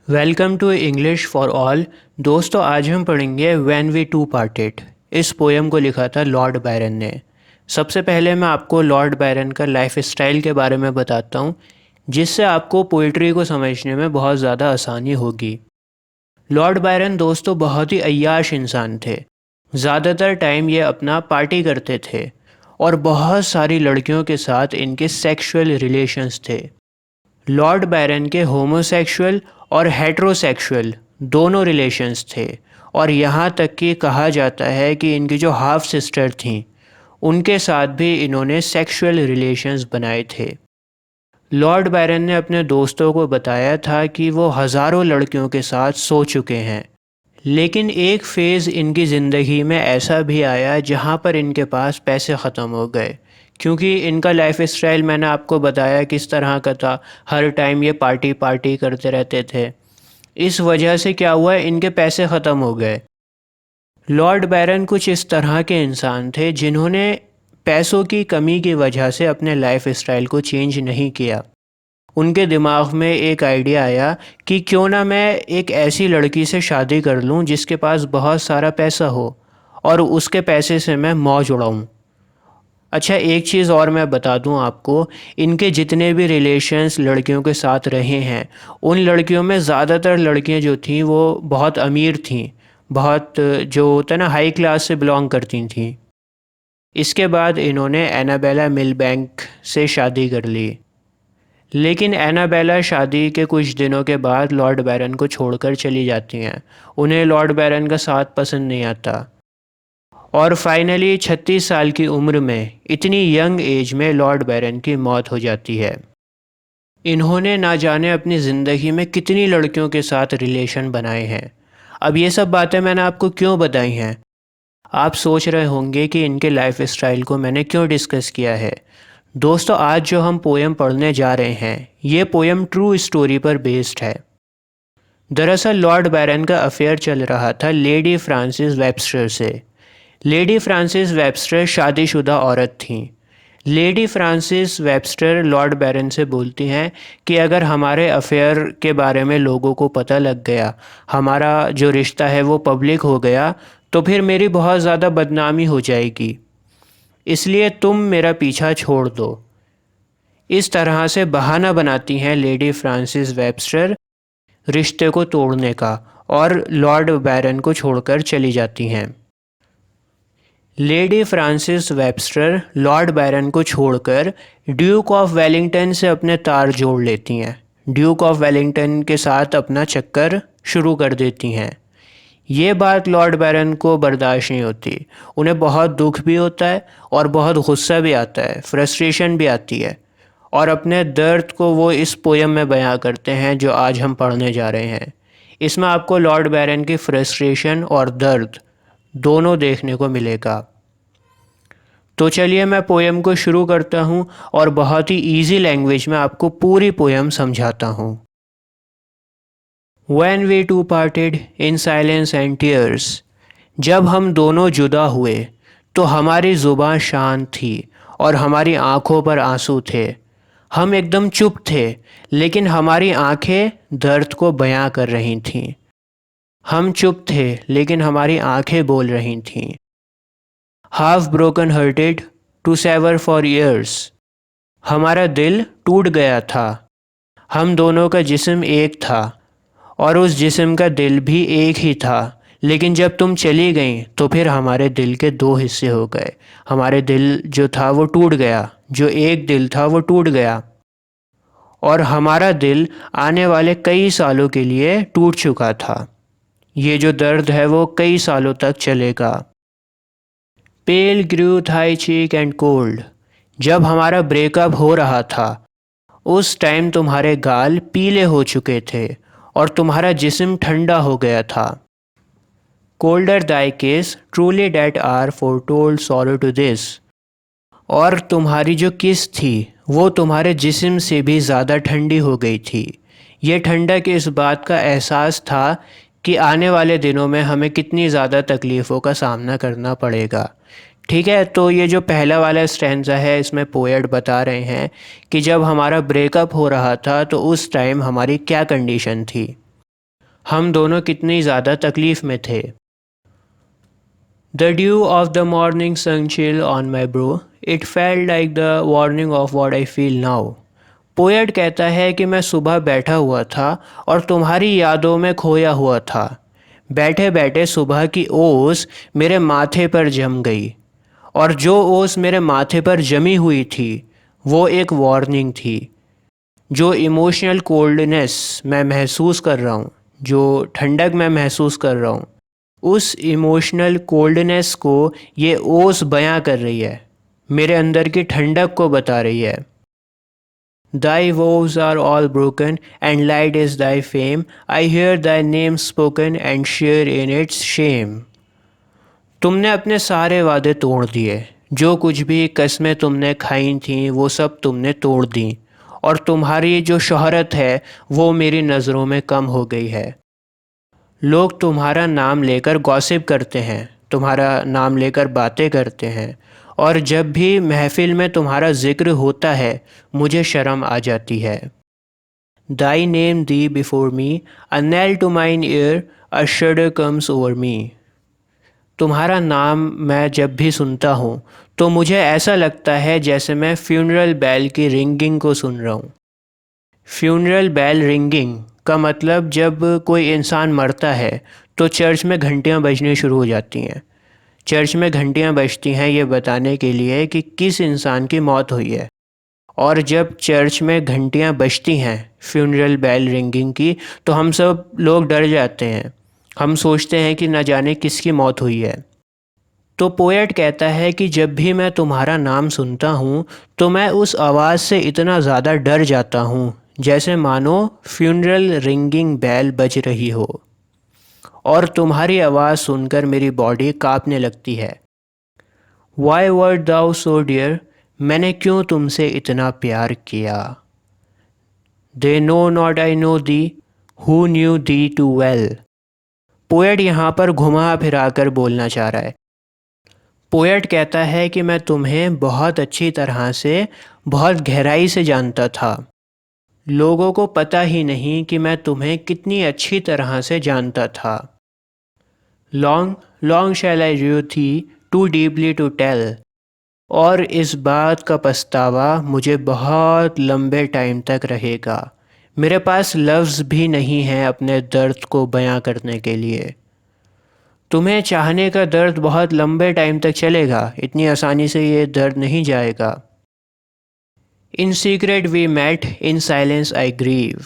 Welcome to English for all. दोस्तों, आज हम पढ़ेंगे व्हेन वी टू पार्टेड। इस पोयम को लिखा था लॉर्ड बायरन ने। सबसे पहले मैं आपको लॉर्ड बायरन का लाइफ स्टाइल के बारे में बताता हूँ, जिससे आपको पोइट्री को समझने में बहुत ज़्यादा आसानी होगी। लॉर्ड बायरन दोस्तों बहुत ही अय्याश इंसान थे। ज़्यादातर टाइम ये अपना पार्टी करते थे और बहुत सारी लड़कियों के साथ इनके सेक्सुअल रिलेशंस थे। लॉर्ड बायरन के होमोसेक्सुअल और हेट्रोसेक्सुअल दोनों रिलेशंस थे, और यहाँ तक कि कहा जाता है कि इनकी जो हाफ सिस्टर थीं उनके साथ भी इन्होंने सेक्सुअल रिलेशंस बनाए थे। लॉर्ड बायरन ने अपने दोस्तों को बताया था कि वो हज़ारों लड़कियों के साथ सो चुके हैं, लेकिन एक फ़ेज़ इनकी ज़िंदगी में ऐसा भी आया जहाँ पर इनके पास पैसे ख़त्म हो गए, क्योंकि इनका लाइफ स्टाइल मैंने आपको बताया किस तरह का था। हर टाइम ये पार्टी पार्टी करते रहते थे। इस वजह से क्या हुआ, इनके पैसे ख़त्म हो गए। लॉर्ड बायरन कुछ इस तरह के इंसान थे जिन्होंने पैसों की कमी की वजह से अपने लाइफ स्टाइल को चेंज नहीं किया। उनके दिमाग में एक आइडिया आया कि क्यों ना मैं एक ऐसी लड़की से शादी कर लूं जिसके पास बहुत सारा पैसा हो और उसके पैसे से मैं मौज उड़ाऊं। अच्छा, एक चीज़ और मैं बता दूं आपको, इनके जितने भी रिलेशंस लड़कियों के साथ रहे हैं, उन लड़कियों में ज़्यादातर लड़कियां जो थीं वो बहुत अमीर थीं, बहुत जो होता है ना हाई क्लास से बिलोंग करती थीं। इसके बाद इन्होंने एनाबेला मिलबैंक से शादी कर ली, लेकिन एनाबेला शादी के कुछ दिनों के बाद लॉर्ड बायरन को छोड़कर चली जाती हैं। उन्हें लॉर्ड बायरन का साथ पसंद नहीं आता, और फाइनली 36 साल की उम्र में, इतनी यंग एज में लॉर्ड बायरन की मौत हो जाती है। इन्होंने ना जाने अपनी ज़िंदगी में कितनी लड़कियों के साथ रिलेशन बनाए हैं। अब ये सब बातें मैंने आपको क्यों बताई हैं? आप सोच रहे होंगे कि इनके लाइफ स्टाइल को मैंने क्यों डिस्कस किया है। दोस्तों, आज जो हम पोएम पढ़ने जा रहे हैं, ये पोएम ट्रू स्टोरी पर बेस्ड है। दरअसल लॉर्ड बायरन का अफेयर चल रहा था लेडी फ्रांसिस वेब्स्टर से। लेडी फ्रांसिस वेब्स्टर शादीशुदा औरत थीं। Lady Francis Webster Lord Byron से बोलती हैं कि अगर हमारे अफेयर के बारे में लोगों को पता लग गया, हमारा जो रिश्ता है वो पब्लिक हो गया, तो फिर मेरी बहुत ज़्यादा बदनामी हो जाएगी, इसलिए तुम मेरा पीछा छोड़ दो। इस तरह से बहाना बनाती हैं लेडी फ्रांसिस वेब्स्टर रिश्ते को तोड़ने का, और लॉर्ड बायरन को छोड़कर चली जाती हैं। Lady Francis Webster Lord Byron को छोड़कर ड्यूक ऑफ वेलिंगटन से अपने तार जोड़ लेती हैं। ड्यूक ऑफ वेलिंगटन के साथ अपना चक्कर शुरू कर देती हैं। ये बात लॉर्ड बायरन को बर्दाश्त नहीं होती। उन्हें बहुत दुख भी होता है और बहुत गुस्सा भी आता है, फ्रस्ट्रेशन भी आती है, और अपने दर्द को वो इस पोयम में बयां करते हैं जो आज हम पढ़ने जा रहे हैं। इसमें आपको लॉर्ड बायरन की फ्रस्ट्रेशन और दर्द दोनों देखने को मिलेगा। तो चलिए मैं पोयम को शुरू करता हूँ और बहुत ही इजी लैंग्वेज में आपको पूरी पोयम समझाता हूँ। When we two parted in silence and tears, जब हम दोनों जुदा हुए तो हमारी ज़ुबान शांत थी और हमारी आंखों पर आंसू थे। हम एकदम चुप थे, लेकिन हमारी आंखें दर्द को बयां कर रही थीं। हम चुप थे, लेकिन हमारी आंखें बोल रही थीं। Half broken hearted to sever for years, हमारा दिल टूट गया था। हम दोनों का जिस्म एक था और उस जिस्म का दिल भी एक ही था, लेकिन जब तुम चली गई तो फिर हमारे दिल के दो हिस्से हो गए। हमारे दिल जो था वो टूट गया, जो एक दिल था वो टूट गया, और हमारा दिल आने वाले कई सालों के लिए टूट चुका था। ये जो दर्द है वो कई सालों तक चलेगा। पेल ग्रू थाई चीक एंड कोल्ड, जब हमारा ब्रेकअप हो रहा था उस टाइम तुम्हारे गाल पीले हो चुके थे और तुम्हारा जिस्म ठंडा हो गया था। Colder thy kiss truly that hour foretold sorrow to this, और तुम्हारी जो किस थी वो तुम्हारे जिस्म से भी ज़्यादा ठंडी हो गई थी। ये ठंडक इस बात का एहसास था कि आने वाले दिनों में हमें कितनी ज़्यादा तकलीफ़ों का सामना करना पड़ेगा। ठीक है, तो ये जो पहला वाला स्टैंजा है, इसमें पोएट बता रहे हैं कि जब हमारा ब्रेकअप हो रहा था तो उस टाइम हमारी क्या कंडीशन थी। हम दोनों कितनी ज़्यादा तकलीफ़ में थे। The dew of the morning sung chill on my brow. It felt like the warning of what I feel now. Poet कहता है कि मैं सुबह बैठा हुआ था और तुम्हारी यादों में खोया हुआ था। बैठे बैठे सुबह की ओस मेरे माथे पर जम गई, और जो ओस मेरे माथे पर जमी हुई थी वो एक वार्निंग थी। जो इमोशनल कोल्डनेस मैं महसूस कर रहा हूँ, जो ठंडक मैं महसूस कर रहा हूँ, उस इमोशनल कोल्डनेस को ये ओस बयां कर रही है, मेरे अंदर की ठंडक को बता रही है। Thy vows are all broken and light is thy fame. I hear thy name spoken and share in its shame. तुमने अपने सारे वादे तोड़ दिए, जो कुछ भी कस्में तुमने खाई थीं वो सब तुमने तोड़ दी, और तुम्हारी जो शोहरत है वो मेरी नज़रों में कम हो गई है। लोग तुम्हारा नाम लेकर गॉसिप करते हैं, तुम्हारा नाम लेकर बातें करते हैं, और जब भी महफिल में तुम्हारा जिक्र होता है मुझे शर्म आ जाती है। Thy name thee before me, a knell to mine ear, a shudder comes over me. तुम्हारा नाम मैं जब भी सुनता हूँ तो मुझे ऐसा लगता है जैसे मैं फ्यूनरल बेल की रिंगिंग को सुन रहा हूँ। फ्यूनरल बेल रिंगिंग का मतलब जब कोई इंसान मरता है तो चर्च में घंटियाँ बजनी शुरू हो जाती हैं। चर्च में घंटियाँ बजती हैं ये बताने के लिए कि किस इंसान की मौत हुई है, और जब चर्च में घंटियाँ बजती हैं फ्यूनरल बेल रिंगिंग की तो हम सब लोग डर जाते हैं। हम सोचते हैं कि न जाने किसकी मौत हुई है। तो पोएट कहता है कि जब भी मैं तुम्हारा नाम सुनता हूँ तो मैं उस आवाज़ से इतना ज़्यादा डर जाता हूँ जैसे मानो फ्यूनरल रिंगिंग बेल बज रही हो, और तुम्हारी आवाज़ सुनकर मेरी बॉडी कांपने लगती है। Why wert thou so dear? मैंने क्यों तुमसे इतना प्यार किया। They know not I know thee, who knew thee too well. Poet यहाँ पर घुमा फिरा कर बोलना चाह रहा है। पोएट कहता है कि मैं तुम्हें बहुत अच्छी तरह से, बहुत गहराई से जानता था। लोगों को पता ही नहीं कि मैं तुम्हें कितनी अच्छी तरह से जानता था। लॉन्ग लॉन्ग शैल आई रू थी, टू डीपली टू टेल। और इस बात का पछतावा मुझे बहुत लंबे टाइम तक रहेगा। मेरे पास लफ्ज़ भी नहीं हैं अपने दर्द को बयां करने के लिए। तुम्हें चाहने का दर्द बहुत लंबे टाइम तक चलेगा, इतनी आसानी से ये दर्द नहीं जाएगा। In secret we met, in silence I grieve.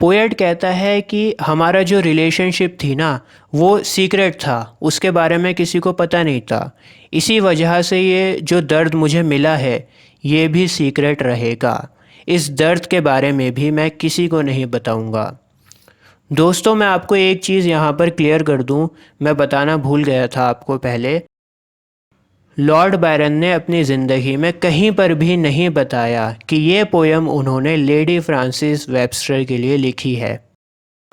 Poet कहता है कि हमारा जो रिलेशनशिप थी ना वो सीक्रेट था, उसके बारे में किसी को पता नहीं था। इसी वजह से ये जो दर्द मुझे मिला है ये भी सीक्रेट रहेगा। इस दर्द के बारे में भी मैं किसी को नहीं बताऊंगा। दोस्तों, मैं आपको एक चीज़ यहाँ पर क्लियर कर दूँ, मैं बताना भूल गया था आपको पहले। लॉर्ड बायरन ने अपनी ज़िंदगी में कहीं पर भी नहीं बताया कि ये पोयम उन्होंने लेडी फ्रांसिस वेबस्टर के लिए लिखी है,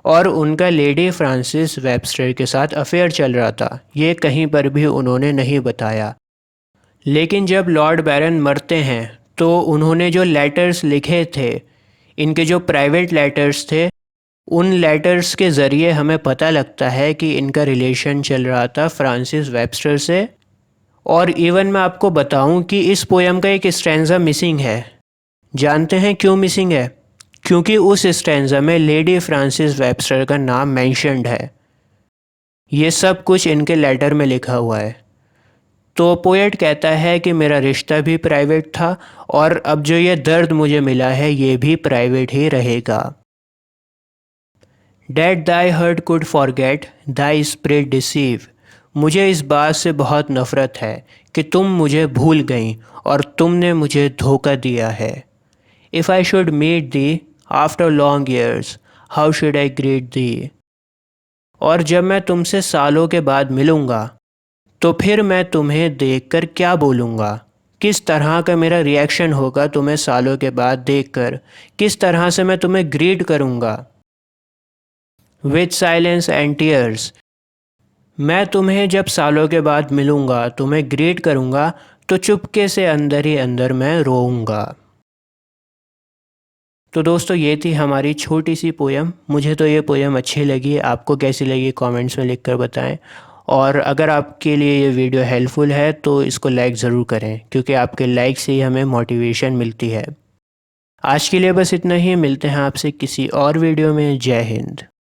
और उनका लेडी फ्रांसिस वेबस्टर के साथ अफेयर चल रहा था, ये कहीं पर भी उन्होंने नहीं बताया। लेकिन जब लॉर्ड बायरन मरते हैं तो उन्होंने जो लेटर्स लिखे थे, इनके जो प्राइवेट लेटर्स थे, उन लेटर्स के ज़रिए हमें पता लगता है कि इनका रिलेशन चल रहा था फ्रांसिस वेबस्टर से। और इवन मैं आपको बताऊं कि इस पोयम का एक स्टैंजा मिसिंग है। जानते हैं क्यों मिसिंग है? क्योंकि उस स्टैंजा में लेडी फ्रांसिस वेबस्टर का नाम मेंशन्ड है। ये सब कुछ इनके लेटर में लिखा हुआ है। तो पोएट कहता है कि मेरा रिश्ता भी प्राइवेट था, और अब जो ये दर्द मुझे मिला है ये भी प्राइवेट ही रहेगा। That thy heart could forget, thy spirit deceive। मुझे इस बात से बहुत नफ़रत है कि तुम मुझे भूल गईं और तुमने मुझे धोखा दिया है। If I should meet thee after long years, how should I greet thee? और जब मैं तुमसे सालों के बाद मिलूँगा तो फिर मैं तुम्हें देखकर क्या बोलूँगा? किस तरह का मेरा रिएक्शन होगा तुम्हें सालों के बाद देखकर? किस तरह से मैं तुम्हें ग्रीट करूँगा? With silence and tears। मैं तुम्हें जब सालों के बाद मिलूँगा, तुम्हें ग्रीट करूँगा, तो चुपके से अंदर ही अंदर मैं रोऊँगा। तो दोस्तों ये थी हमारी छोटी सी पोयम। मुझे तो ये पोयम अच्छी लगी, आपको कैसी लगी कमेंट्स में लिखकर बताएं। और अगर आपके लिए ये वीडियो हेल्पफुल है तो इसको लाइक ज़रूर करें, क्योंकि आपके लाइक से ही हमें मोटिवेशन मिलती है। आज के लिए बस इतना ही, मिलते हैं आपसे किसी और वीडियो में। जय हिंद।